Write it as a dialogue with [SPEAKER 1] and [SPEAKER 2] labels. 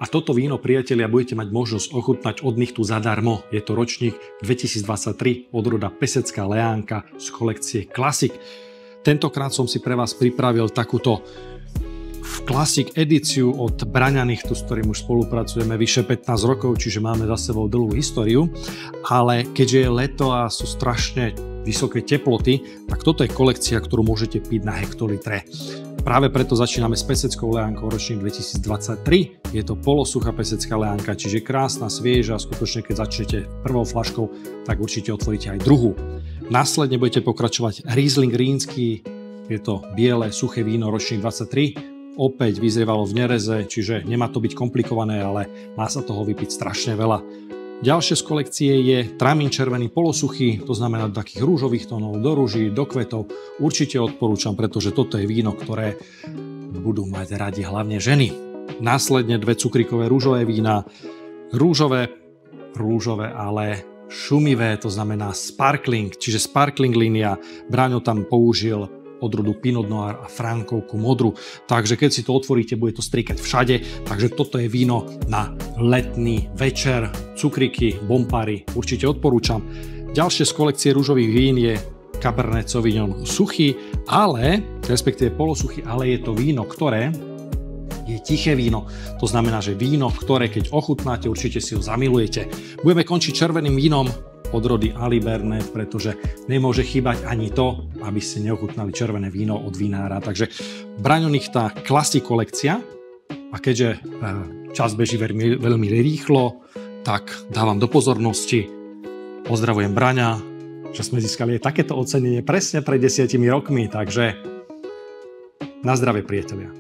[SPEAKER 1] A toto víno, priatelia, budete mať možnosť ochutnať od nich tu zadarmo. Je to ročník 2023 od roda Pesecká Leánka z kolekcie Classic. Tentokrát som si pre vás pripravil takúto Classic edíciu od Braňanichtu, s ktorým už spolupracujeme vyše 15 rokov, čiže máme za sebou dlhú históriu. Ale keďže je leto a sú strašne vysoké teploty, tak toto je kolekcia, ktorú môžete piť na hektolitre. Práve preto začíname s Peseckou Leánkou ročník 2023. Je to polosuchá Pesecká Leánka, čiže krásna, svieža. Skutočne, keď začnete prvou fľaškou, tak určite otvoríte aj druhú. Následne budete pokračovať Riesling Rýnsky. Je to biele, suché víno ročník 23. Opäť vyzrievalo v nereze, čiže nemá to byť komplikované, ale má sa toho vypiť strašne veľa. Ďalšie z kolekcie je Tramín červený polosuchý, to znamená do takých rúžových tónov, do rúží, do kvetov. Určite odporúčam, pretože toto je víno, ktoré budú mať radi hlavne ženy. Následne dve cukrikové rúžové vína, rúžové, ale šumivé, to znamená sparkling, čiže sparkling línia. Braňo tam použil odrodu Pinot Noir a Frankovku modru. Takže keď si to otvoríte, bude to strikať všade. Takže toto je víno na letný večer. Cukriky, bompary, určite odporúčam. Ďalšie z kolekcie rúžových vín je Cabernet Sauvignon suchý, respektíve polosuchý, ale je to víno, ktoré je tiché víno. To znamená, že víno, ktoré keď ochutnáte, určite si ho zamilujete. Budeme končiť červeným vínom odrody Alibernet, pretože nemôže chýbať ani to, aby ste neochutnali červené víno od vinára. Takže Braňonichta Classic kolekcia. A keďže čas beží veľmi rýchlo, tak dávam do pozornosti. Pozdravujem Braňa, že sme získali aj takéto ocenenie presne pred 10 rokmi. Takže na zdravie, priatelia.